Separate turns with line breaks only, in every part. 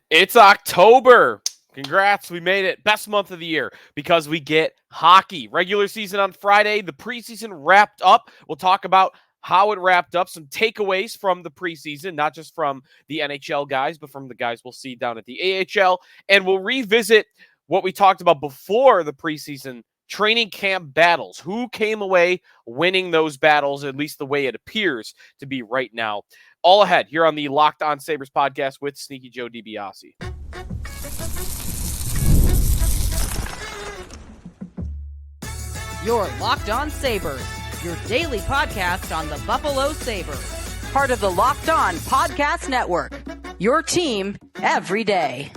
It's October. Congrats, we made it. Best month of the year because we get hockey. Regular season on Friday. The preseason wrapped up. We'll talk about how it wrapped up, some takeaways from the preseason, not just from the NHL guys, but from the guys we'll see down at the AHL. And we'll revisit what we talked about before the preseason training camp battles. Who came away winning those battles, at least the way it appears to be right now. All ahead here on the Locked On Sabres podcast with Sneaky Joe DiBiase.
You're Locked On Sabres, your daily podcast on the Buffalo Sabres. Part of the Locked On Podcast Network, your team every day.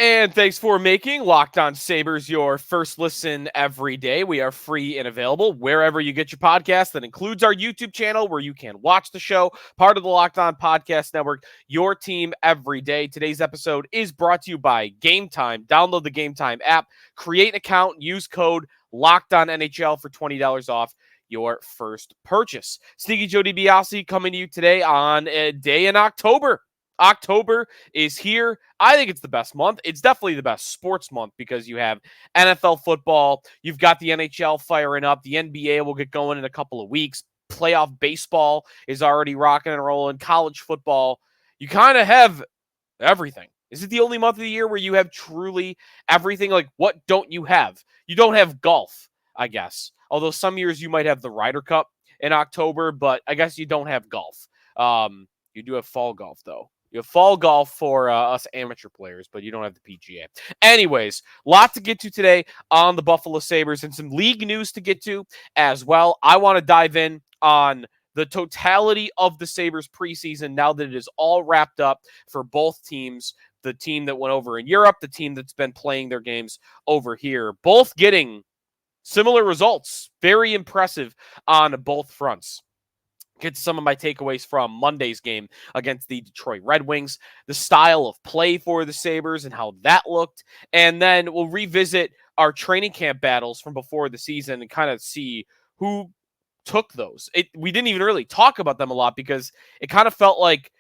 And thanks for making Locked On Sabres your first listen every day. We are free and available wherever you get your podcast. That includes our YouTube channel where you can watch the show, part of the Locked On Podcast Network, your team every day. Today's episode is brought to you by Gametime. Download the Gametime app, create an account, use code LOCKEDONNHL for $20 off your first purchase. Sneaky Joe DiBiase coming to you today on a day in October. October is here. I think it's the best month. It's definitely the best sports month because you have NFL football. You've got the NHL firing up. The NBA will get going in a couple of weeks. Playoff baseball is already rocking and rolling. College football. You kind of have everything. Is it the only month of the year where you have truly everything? Like, what don't you have? You don't have golf, I guess. Although some years you might have the Ryder Cup in October, but I guess you don't have golf. You do have fall golf, though. You have fall golf for us amateur players, but you don't have the PGA. Anyways, lot to get to today on the Buffalo Sabres and some league news to get to as well. I want to dive in on the totality of the Sabres preseason now that it is all wrapped up for both teams. The team that went over in Europe, the team that's been playing their games over here, both getting similar results. Very impressive on both fronts. Get some of my takeaways from Monday's game against the Detroit Red Wings, the style of play for the Sabres and how that looked. And then we'll revisit our training camp battles from before the season and kind of see who took those. We didn't even really talk about them a lot because it kind of felt like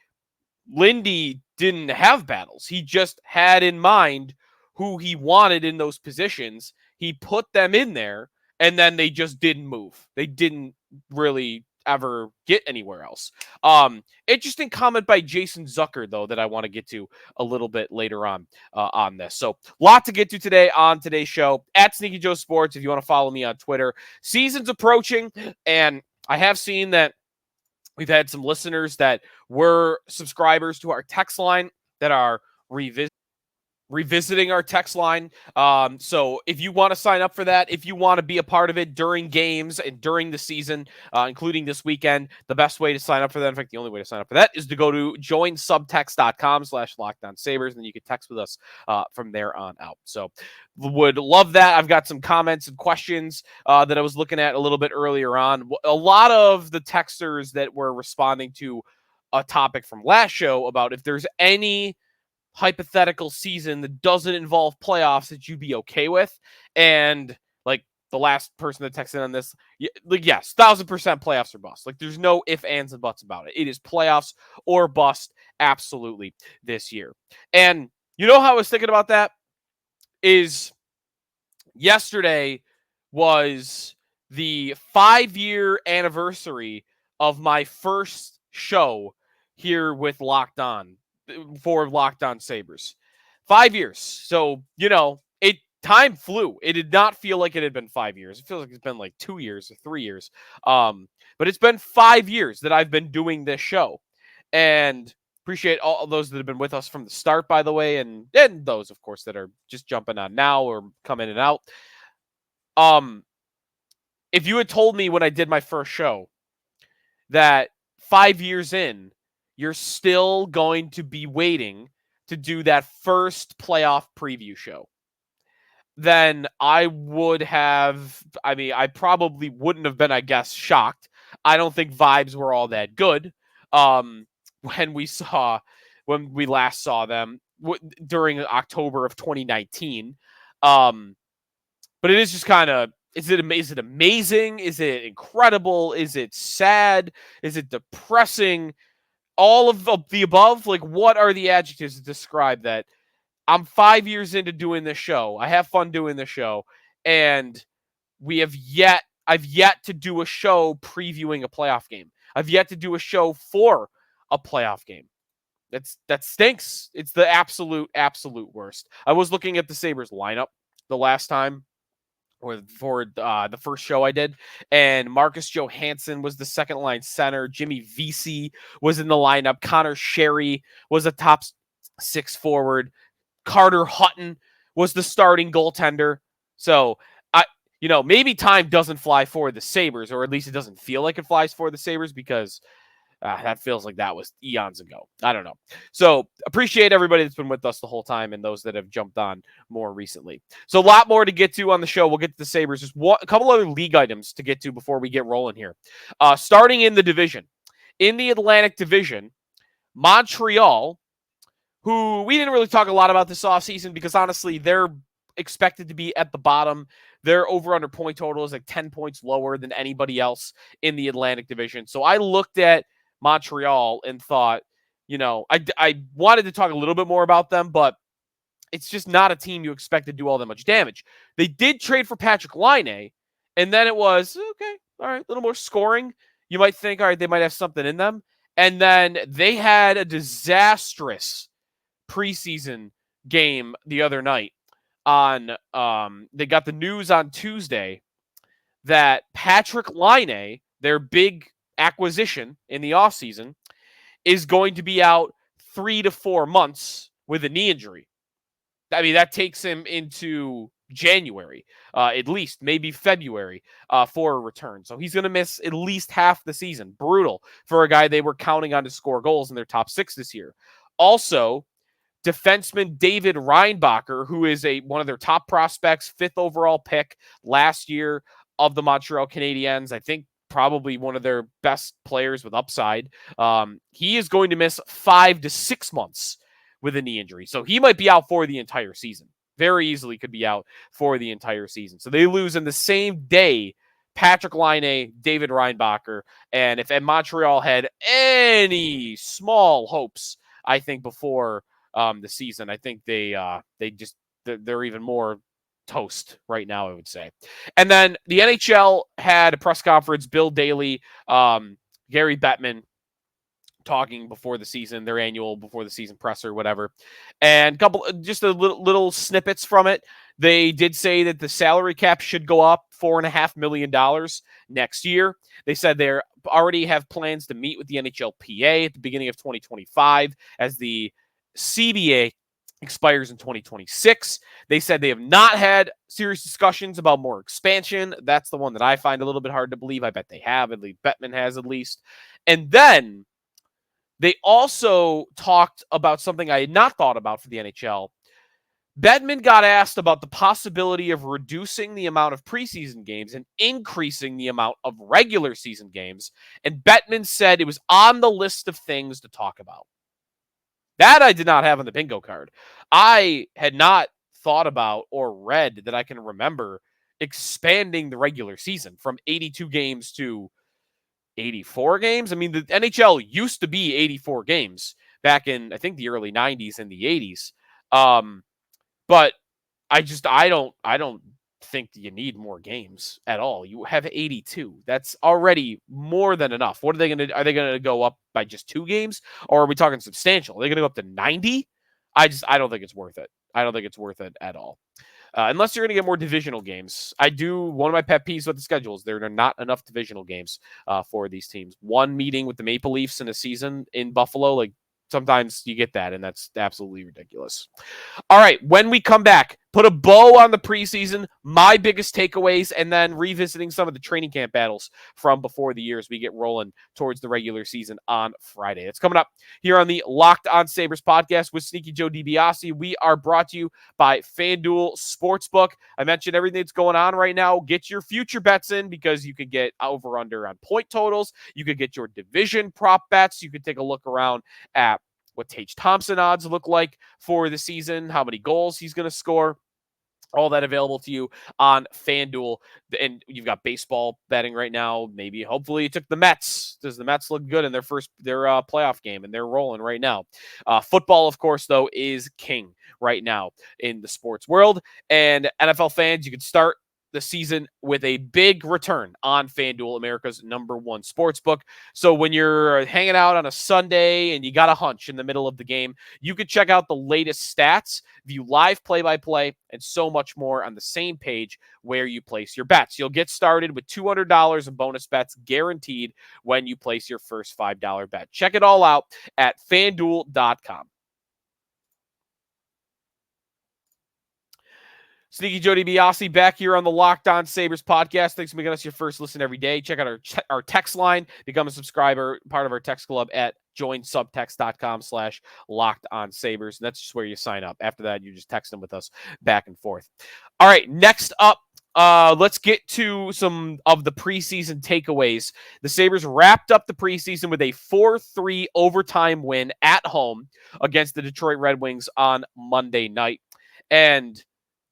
Lindy didn't have battles. He just had in mind who he wanted in those positions. He put them in there, and then they just didn't move. They didn't really ever get anywhere else. Interesting comment by Jason Zucker, though, that I want to get to a little bit later on this. So, lot to get to today on today's show at Sneaky Joe Sports. If you want to follow me on Twitter, season's approaching, and I have seen that we've had some listeners that were subscribers to our text line that are revisiting our text line. So if you want to sign up for that, if you want to be a part of it during games and during the season, including this weekend, the best way to sign up for that, in fact, the only way to sign up for that is to go to joinsubtext.com/LockedOnSabres, and then you can text with us from there on out. So would love that. I've got some comments and questions that I was looking at a little bit earlier on. A lot of the texters that were responding to a topic from last show about if there's any hypothetical season that doesn't involve playoffs that you'd be okay with. And like the last person that texted on this, like, yes, 1,000% playoffs or bust. Like there's no ifs, ands, and buts about it. It is playoffs or bust absolutely this year. And you know how I was thinking about that is yesterday was the 5-year anniversary of my first show here with Locked On for Locked On Sabres. 5 years. So, time flew. It did not feel like it had been 5 years. It feels like it's been like 2 years or 3 years. But it's been 5 years that I've been doing this show. And appreciate all those that have been with us from the start, by the way, and those, of course, that are just jumping on now or come in and out. If you had told me when I did my first show that 5 years in, you're still going to be waiting to do that first playoff preview show, then I probably wouldn't have been, I guess, shocked. I don't think vibes were all that good when we last saw them during October of 2019. But it is just kind of, is it amazing? Is it incredible? Is it sad? Is it depressing? all of the above. Like, what are the adjectives to describe that? I'm 5 years into doing this show. I have fun doing this show, and I've yet to do a show previewing a playoff game. I've yet to do a show for a playoff game. That stinks. It's the absolute worst. I was looking at the Sabres lineup the last time, or for the first show I did, and Marcus Johansson was the second line center. Jimmy Vesey was in the lineup. Connor Sherry was a top six forward. Carter Hutton was the starting goaltender. So maybe time doesn't fly for the Sabres, or at least it doesn't feel like it flies for the Sabres, because that feels like that was eons ago. I don't know. So appreciate everybody that's been with us the whole time, and those that have jumped on more recently. So a lot more to get to on the show. We'll get to the Sabres. Just a couple other league items to get to before we get rolling here. Starting in the division. In the Atlantic Division, Montreal, who we didn't really talk a lot about this offseason because, honestly, they're expected to be at the bottom. Their over-under point total is like 10 points lower than anybody else in the Atlantic Division. So I looked at Montreal and thought, I wanted to talk a little bit more about them, but it's just not a team you expect to do all that much damage. They did trade for Patrick Laine, and then it was, okay, all right, a little more scoring. You might think, all right, they might have something in them. And then they had a disastrous preseason game the other night. They got the news on Tuesday that Patrick Laine, their big acquisition in the offseason, is going to be out 3 to 4 months with a knee injury. I mean, that takes him into January, at least, maybe February, for a return. So he's going to miss at least half the season. Brutal for a guy they were counting on to score goals in their top six this year. Also, defenseman David Reinbacher, who is one of their top prospects, 5th overall pick last year of the Montreal Canadiens. I think probably one of their best players with upside. He is going to miss 5 to 6 months with a knee injury. So he might be out for the entire season. Very easily could be out for the entire season. So they lose in the same day Patrick Laine, David Reinbacher. And if Montreal had any small hopes, I think, before the season, I think they're even more toast right now, I would say. And then the NHL had a press conference. Bill Daly, Gary Bettman talking before the season, their annual before the season presser, whatever. And just a little snippets from it. They did say that the salary cap should go up $4.5 million next year. They said they already have plans to meet with the NHLPA at the beginning of 2025 as the CBA expires in 2026. They said they have not had serious discussions about more expansion. That's the one that I find a little bit hard to believe. I bet they have. At least Bettman has, at least. And then they also talked about something I had not thought about for the NHL. Bettman got asked about the possibility of reducing the amount of preseason games and increasing the amount of regular season games. And Bettman said it was on the list of things to talk about. That I did not have on the bingo card. I had not thought about or read that I can remember expanding the regular season from 82 games to 84 games. I mean, the NHL used to be 84 games back in, I think, the early 90s and the 80s. But I don't think you need more games at all. You have 82. That's already more than enough. What are they going to go up by just 2 games, or are we talking substantial? Are they going to go up to 90? I don't think it's worth it. I don't think it's worth it at all. Unless you're going to get more divisional games. One of my pet peeves with the schedule is there are not enough divisional games for these teams. One meeting with the Maple Leafs in a season in Buffalo, like, sometimes you get that, and that's absolutely ridiculous. All right, when we come back, put a bow on the preseason, my biggest takeaways, and then revisiting some of the training camp battles from before the year as we get rolling towards the regular season on Friday. It's coming up here on the Locked On Sabres podcast with Sneaky Joe DiBiase. We are brought to you by FanDuel Sportsbook. I mentioned everything that's going on right now. Get your future bets in because you could get over-under on point totals. You could get your division prop bets. You could take a look around at what Tage Thompson odds look like for the season, how many goals he's going to score. All that available to you on FanDuel. And you've got baseball betting right now. Maybe, hopefully, you took the Mets. Does the Mets look good in their playoff game? And they're rolling right now. Football, of course, though, is king right now in the sports world. And NFL fans, you can start the season with a big return on FanDuel, America's #1 sportsbook. So when you're hanging out on a Sunday and you got a hunch in the middle of the game, you can check out the latest stats, view live play-by-play, and so much more on the same page where you place your bets. You'll get started with $200 in bonus bets guaranteed when you place your first $5 bet. Check it all out at FanDuel.com. Sneaky Joe DiBiase back here on the Locked On Sabres podcast. Thanks for making us your first listen every day. Check out our text line. Become a subscriber, part of our text club at joinsubtext.com/LockedOnSabres. That's just where you sign up. After that, you just text them with us back and forth. All right, next up, let's get to some of the preseason takeaways. The Sabres wrapped up the preseason with a 4-3 overtime win at home against the Detroit Red Wings on Monday night. And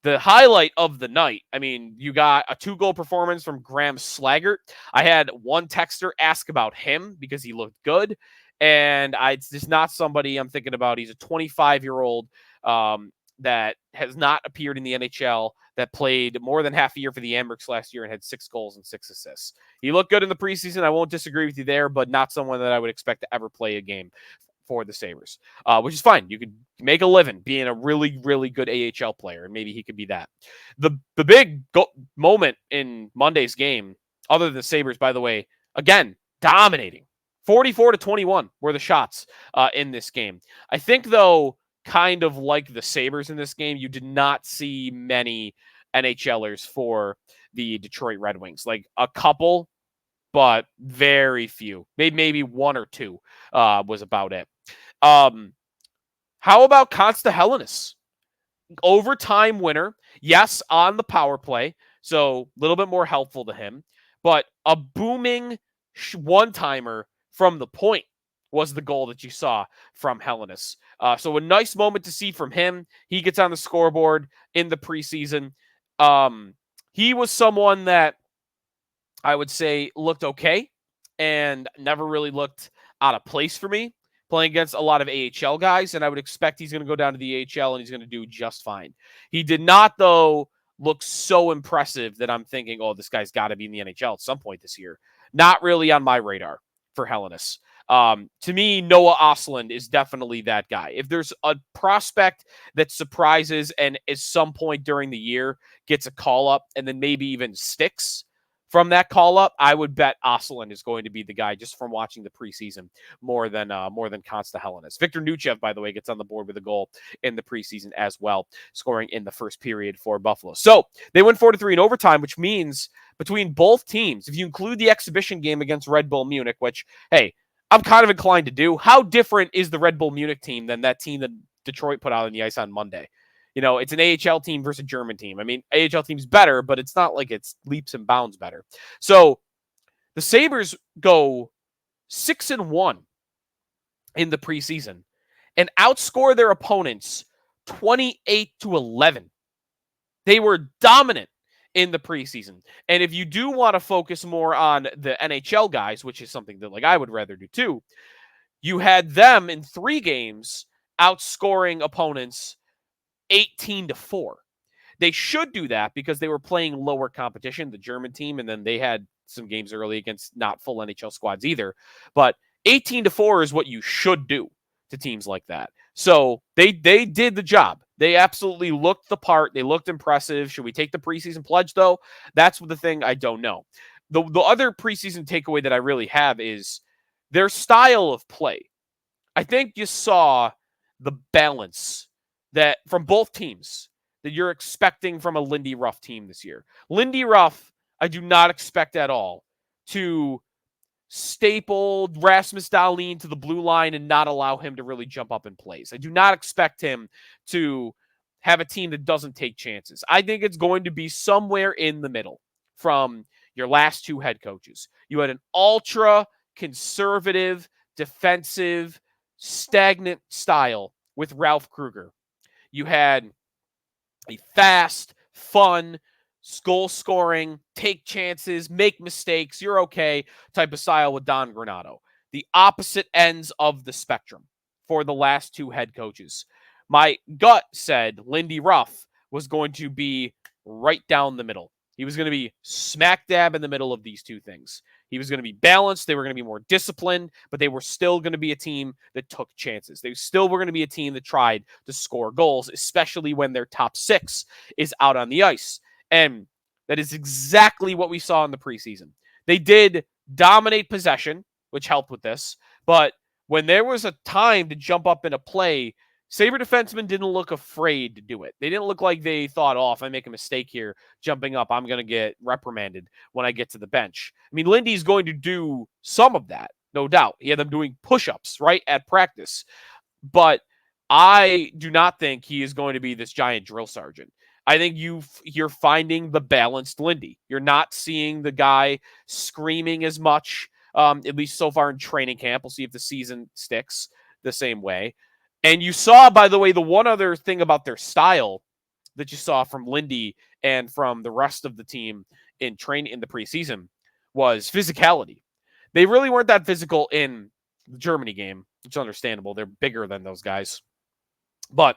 the highlight of the night, I mean, you got a 2-goal performance from Graham Slaggert. I had one texter ask about him because he looked good, and it's just not somebody I'm thinking about. He's a 25-year-old that has not appeared in the NHL, that played more than half a year for the Amherst last year and had 6 goals and 6 assists. He looked good in the preseason. I won't disagree with you there, but not someone that I would expect to ever play a game for the Sabres, which is fine. You could make a living being a really, really good AHL player, and maybe he could be that. The big moment in Monday's game, other than the Sabres, by the way, again, dominating. 44-21 were the shots in this game. I think, though, kind of like the Sabres in this game, you did not see many NHLers for the Detroit Red Wings. Like a couple, but very few. Maybe one or two was about it. How about Consta Hellenis? Overtime winner. Yes, on the power play. So a little bit more helpful to him. But a booming one-timer from the point was the goal that you saw from Hellenis. So a nice moment to see from him. He gets on the scoreboard in the preseason. He was someone that I would say looked okay and never really looked out of place for me, playing against a lot of AHL guys, and I would expect he's going to go down to the AHL and he's going to do just fine. He did not, though, look so impressive that I'm thinking, oh, this guy's got to be in the NHL at some point this year. Not really on my radar for Hellenis. To me, Noah Ostlund is definitely that guy. If there's a prospect that surprises and at some point during the year gets a call-up and then maybe even sticks from that call-up, I would bet Ostlund is going to be the guy just from watching the preseason more than Consta Hellenis. Victor Nuchev, by the way, gets on the board with a goal in the preseason as well, scoring in the first period for Buffalo. So they win 4-3 in overtime, which means between both teams, if you include the exhibition game against Red Bull Munich, which, hey, I'm kind of inclined to do, how different is the Red Bull Munich team than that team that Detroit put out on the ice on Monday? You know, it's an AHL team versus a German team. I mean, AHL team's better, but it's not like it's leaps and bounds better. So the Sabres go 6-1 in the preseason and outscore their opponents 28-11. They were dominant in the preseason. And if you do want to focus more on the NHL guys, which is something that like I would rather do too, you had them in 3 games outscoring opponents 18-4. They should do that because they were playing lower competition, the German team, and then they had some games early against not full NHL squads either. But 18-4 is what you should do to teams like that. So they did the job. They absolutely looked the part. They looked impressive. Should we take the preseason pledge, though? That's the thing I don't know. The other preseason takeaway that I really have is their style of play. I think you saw the balance that from both teams that you're expecting from a Lindy Ruff team this year. Lindy Ruff, I do not expect at all to staple Rasmus Dahlin to the blue line and not allow him to really jump up in plays. I do not expect him to have a team that doesn't take chances. I think it's going to be somewhere in the middle from your last 2 head coaches. You had an ultra conservative, defensive, stagnant style with Ralph Kruger. You had a fast, fun, goal scoring, take chances, make mistakes, you're okay type of style with Don Granato. The opposite ends of the spectrum for the last two head coaches. My gut said Lindy Ruff was going to be right down the middle. He was going to be smack dab in the middle of these two things. He was going to be balanced. They were going to be more disciplined, but they were still going to be a team that took chances. They still were going to be a team that tried to score goals, especially when their top six is out on the ice. And that is exactly what we saw in the preseason. They did dominate possession, which helped with this. But when there was a time to jump up in a play, Sabre defensemen didn't look afraid to do it. They didn't look like they thought, oh, if I make a mistake here, jumping up, I'm going to get reprimanded when I get to the bench. I mean, Lindy's going to do some of that, no doubt. He had them doing push-ups, right, at practice. But I do not think he is going to be this giant drill sergeant. I think you're finding the balanced Lindy. You're not seeing the guy screaming as much, at least so far in training camp. We'll see if the season sticks the same way. And you saw, by the way, the one other thing about their style that you saw from Lindy and from the rest of the team in the preseason was physicality. They really weren't that physical in the Germany game, which is understandable. They're bigger than those guys. But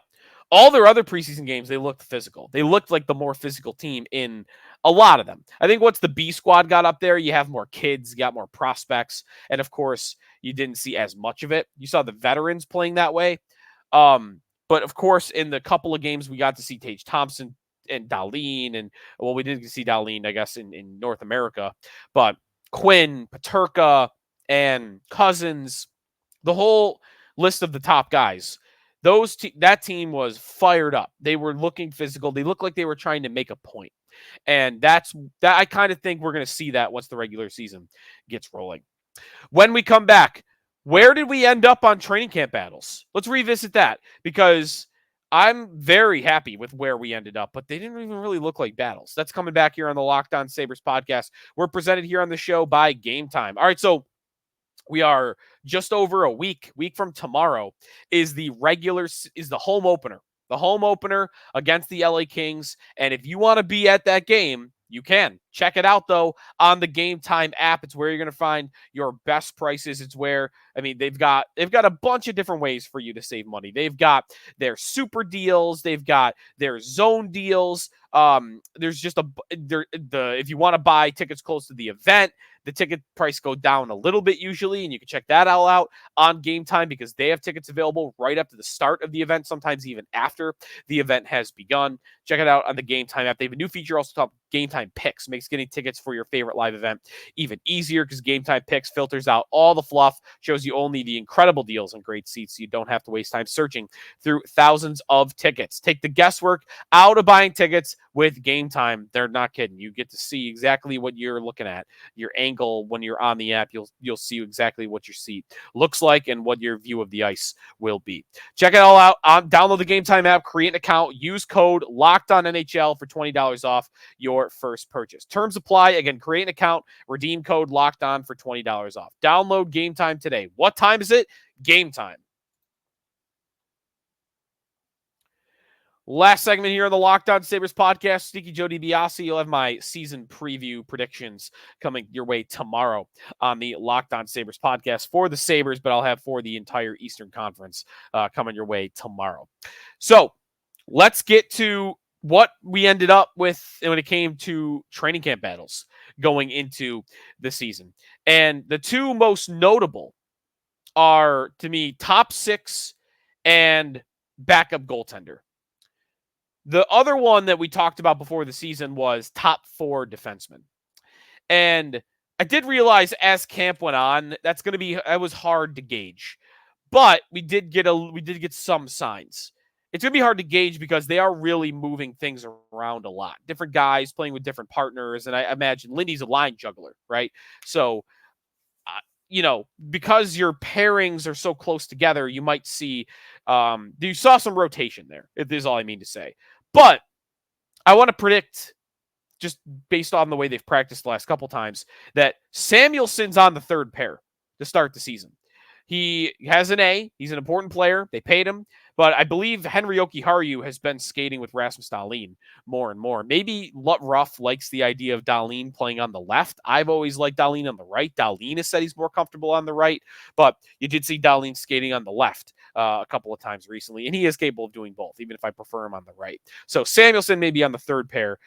all their other preseason games, they looked physical. They looked like the more physical team in a lot of them. I think once the B squad got up there, you have more kids, you got more prospects. And of course, you didn't see as much of it. You saw the veterans playing that way. But of course, in the couple of games, we got to see Tage Thompson and Dahlin. And well, we didn't see Dahlin, I guess, in North America. But Quinn, Peterka, and Cousins, the whole list of the top guys. That team was fired up. They were looking physical. They looked like they were trying to make a point. And that I kind of think we're going to see that once the regular season gets rolling. When we come back, where did we end up on training camp battles? Let's revisit that because I'm very happy with where we ended up, but they didn't even really look like battles. That's coming back here on the Locked On Sabres podcast. We're presented here on the show by Gametime. All right, so we are just over a week from tomorrow is the home opener. The home opener against the LA Kings. And if you want to be at that game, you can. Check it out, though, on the Gametime app. It's where you're going to find your best prices. It's where, I mean, they've got a bunch of different ways for you to save money. They've got their super deals. They've got their zone deals. There's just if you want to buy tickets close to the event, the ticket price go down a little bit usually, and you can check that all out on Gametime because they have tickets available right up to the start of the event, sometimes even after the event has begun. Check it out on the Gametime app. They have a new feature also called Gametime Picks. Makes getting tickets for your favorite live event even easier because Gametime Picks filters out all the fluff, shows you only the incredible deals and great seats so you don't have to waste time searching through thousands of tickets. Take the guesswork out of buying tickets with Gametime. They're not kidding. You get to see exactly what you're looking at. Your angle when you're on the app, you'll see exactly what your seat looks like and what your view of the ice will be. Check it all out. Download the Gametime app, create an account, use code LOCKEDONNHL for $20 off your first purchase. Terms apply. Again, create an account, redeem code LOCKEDON for $20 off. Download Gametime today. What time is it? Gametime. Last segment here on the Locked On Sabres podcast. Sneaky Joe DiBiase. You'll have my season preview predictions coming your way tomorrow on the Locked On Sabres podcast for the Sabres, but I'll have for the entire Eastern Conference coming your way tomorrow. So let's get to what we ended up with when it came to training camp battles going into the season. And the two most notable are, to me, top six and backup goaltender. The other one that we talked about before the season was top four defensemen. And I did realize as camp went on, it was hard to gauge. But we did get some signs. It's going to be hard to gauge because they are really moving things around a lot. Different guys playing with different partners. And I imagine Lindy's a line juggler, right? So, because your pairings are so close together, you might see, you saw some rotation there, if this is all I mean to say. But I want to predict, just based on the way they've practiced the last couple times, that Samuelson's on the third pair to start the season. He has an A. He's an important player. They paid him. But I believe Henry Jokiharju has been skating with Rasmus Dahlin more and more. Maybe Ruff likes the idea of Dahlin playing on the left. I've always liked Dahlin on the right. Dahlin has said he's more comfortable on the right, but you did see Dahlin skating on the left a couple of times recently, and he is capable of doing both, even if I prefer him on the right. So Samuelsson may be on the third pair,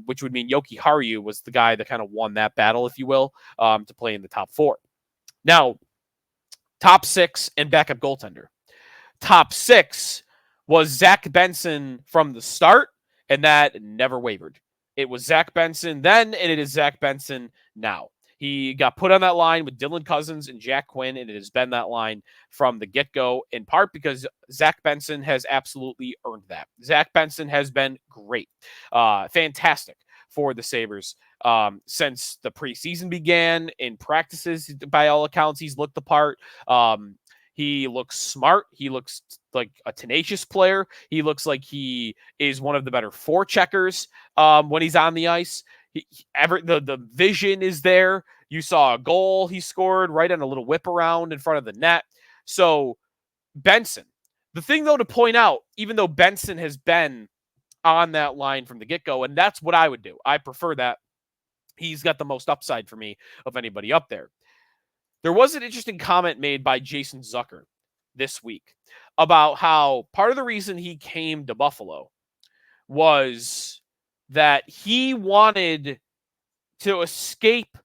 which would mean Jokiharju was the guy that kind of won that battle, if you will, to play in the top four. Now, top six and backup goaltender. Top six was Zach Benson from the start, and that never wavered. It was Zach Benson then, and it is Zach Benson now. He got put on that line with Dylan Cousins and Jack Quinn, and it has been that line from the get-go, in part because Zach Benson has absolutely earned that. Zach Benson has been great. Fantastic for the Sabres since the preseason began. In practices, by all accounts, he's looked the part. He looks smart. He looks like a tenacious player. He looks like he is one of the better forecheckers when he's on the ice. The vision is there. You saw a goal he scored right on a little whip around in front of the net. So Benson, the thing though to point out, even though Benson has been on that line from the get-go, and that's what I would do. I prefer that. He's got the most upside for me of anybody up there. There was an interesting comment made by Jason Zucker this week about how part of the reason he came to Buffalo was that he wanted to escape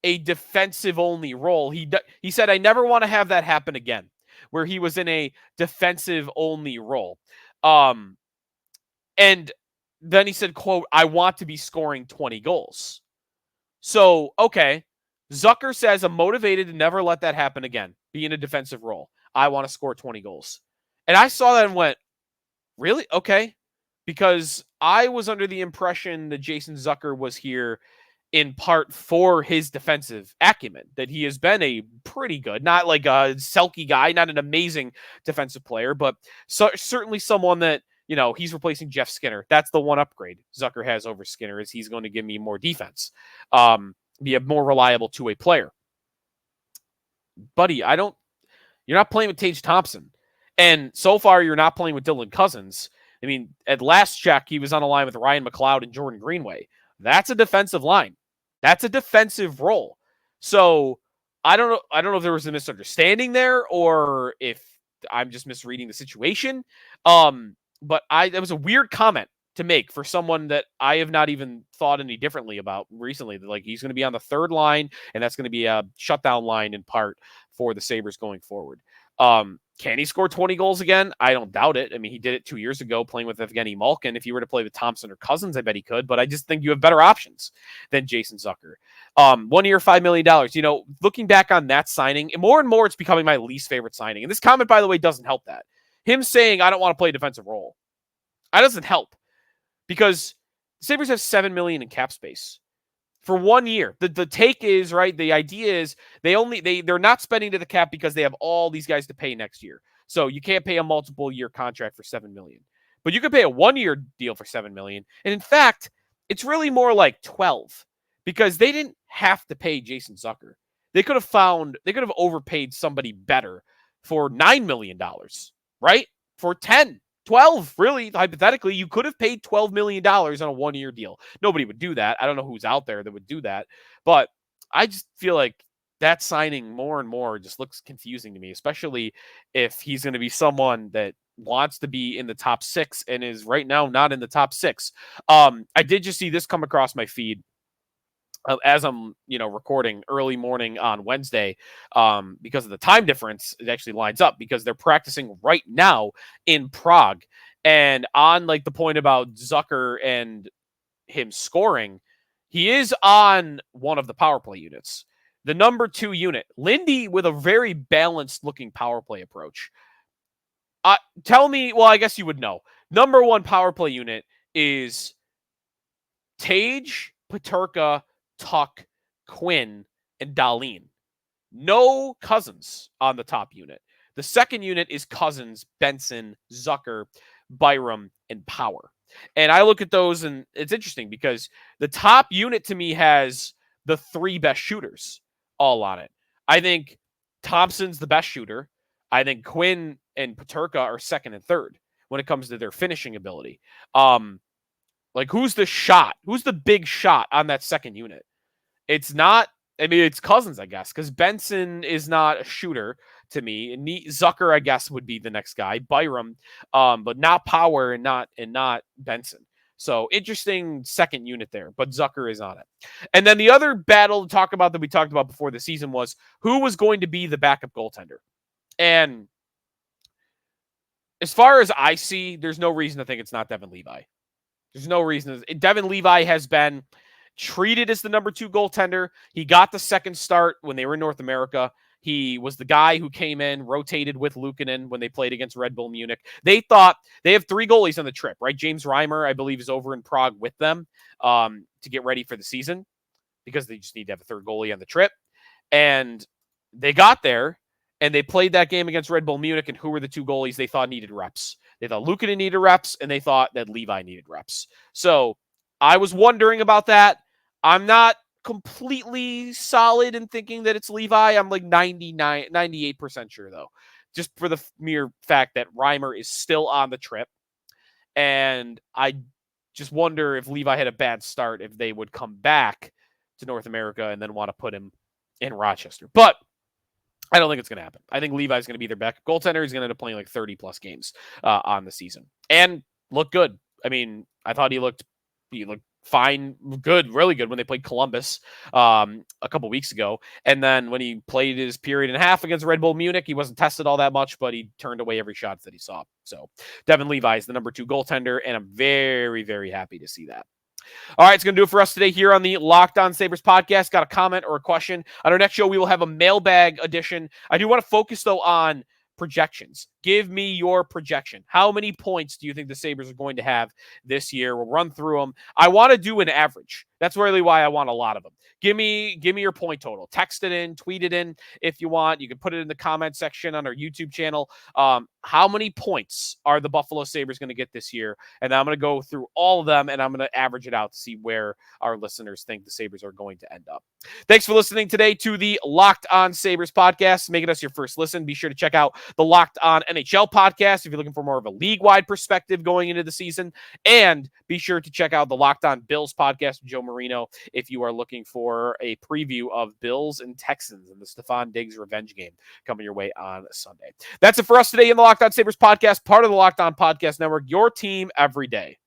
a defensive-only role. He said, I never want to have that happen again, where he was in a defensive-only role. And then he said, quote, I want to be scoring 20 goals. So, okay. Zucker says, I'm motivated to never let that happen again. Be in a defensive role. I want to score 20 goals. And I saw that and went, really? Okay. Because I was under the impression that Jason Zucker was here in part for his defensive acumen, that he has been a pretty good, not like a Selke guy, not an amazing defensive player, but certainly someone that, he's replacing Jeff Skinner. That's the one upgrade Zucker has over Skinner, is he's going to give me more defense. Be a more reliable two-way player. Buddy, you're not playing with Tage Thompson. And so far, you're not playing with Dylan Cousins. I mean, at last check, he was on a line with Ryan McLeod and Jordan Greenway. That's a defensive line. That's a defensive role. So I don't know if there was a misunderstanding there or if I'm just misreading the situation. But that was a weird comment to make for someone that I have not even thought any differently about recently. Like, he's going to be on the third line, and that's going to be a shutdown line in part for the Sabres going forward. Can he score 20 goals again? I don't doubt it. I mean, he did it 2 years ago playing with Evgeny Malkin. If you were to play with Thompson or Cousins, I bet he could, but I just think you have better options than Jason Zucker. 1 year, $5 million. Looking back on that signing, more and more it's becoming my least favorite signing. And this comment, by the way, doesn't help that. Him saying, I don't want to play a defensive role. That doesn't help. Because the Sabres have $7 million in cap space for 1 year. The take is, right, the idea is they're not spending to the cap because they have all these guys to pay next year. So you can't pay a multiple year contract for $7 million. But you could pay a 1 year deal for $7 million. And in fact, it's really more like 12 because they didn't have to pay Jason Zucker. They could have overpaid somebody better for $9 million, right? For 10. 12, really, hypothetically, you could have paid $12 million on a 1 year deal. Nobody would do that. I don't know who's out there that would do that. But I just feel like that signing more and more just looks confusing to me, especially if he's going to be someone that wants to be in the top six and is right now not in the top six. I did just see this come across my feed as I'm, recording early morning on Wednesday, because of the time difference. It actually lines up because they're practicing right now in Prague. And on the point about Zucker and him scoring, he is on one of the power play units, the number 2 unit, Lindy, with a very balanced looking power play approach. Tell me, well, I guess you would know. Number 1 power play unit is Tage, Peterka, Tuck, Quinn, and Dahlin. No Cousins on the top unit. The second unit is Cousins, Benson, Zucker, Byram, and Power. And I look at those, and it's interesting because the top unit to me has the 3 best shooters all on it. I think Thompson's the best shooter. I think Quinn and Paterka are second and third when it comes to their finishing ability. Like, who's the shot? Who's the big shot on that second unit? It's not, I mean, it's Cousins, I guess, because Benson is not a shooter to me. And Zucker, I guess, would be the next guy. Byram, but not Power and not Benson. So interesting second unit there, but Zucker is on it. And then the other battle to talk about that we talked about before the season was who was going to be the backup goaltender. And as far as I see, there's no reason to think it's not Devin Levi. There's no reason. Devin Levi has been treated as the number 2 goaltender. He got the second start when they were in North America. He was the guy who came in, rotated with Luukkonen when they played against Red Bull Munich. They thought they have 3 goalies on the trip, right? James Reimer, I believe, is over in Prague with them to get ready for the season because they just need to have a third goalie on the trip. And they got there and they played that game against Red Bull Munich. And who were the 2 goalies they thought needed reps? They thought Luukkonen needed reps, and they thought that Levi needed reps. So I was wondering about that. I'm not completely solid in thinking that it's Levi. I'm like 98% sure, though, just for the mere fact that Reimer is still on the trip. And I just wonder if Levi had a bad start, if they would come back to North America and then want to put him in Rochester. But I don't think it's going to happen. I think Levi's going to be their backup goaltender. He's going to end up playing like 30-plus games on the season. And look good. I mean, I thought he looked fine, good, really good when they played Columbus a couple weeks ago. And then when he played his period and a half against Red Bull Munich, he wasn't tested all that much, but he turned away every shot that he saw. So Devin Levi is the number 2 goaltender, and I'm very, very happy to see that. All right, it's going to do it for us today here on the Locked On Sabres podcast. Got a comment or a question? On our next show, we will have a mailbag edition. I do want to focus, though, on projections. Give me your projection. How many points do you think the Sabres are going to have this year? We'll run through them. I want to do an average. That's really why I want a lot of them. Give me your point total. Text it in, tweet it in if you want. You can put it in the comment section on our YouTube channel. How many points are the Buffalo Sabres going to get this year? And I'm going to go through all of them, and I'm going to average it out to see where our listeners think the Sabres are going to end up. Thanks for listening today to the Locked On Sabres podcast. Making us your first listen. Be sure to check out the Locked On NHL podcast if you're looking for more of a league-wide perspective going into the season. And be sure to check out the Locked On Bills podcast with Joe Marino if you are looking for a preview of Bills and Texans in the Stephon Diggs revenge game coming your way on Sunday. That's it for us today in the Locked On Sabres podcast, part of the Locked On Podcast Network, your team every day.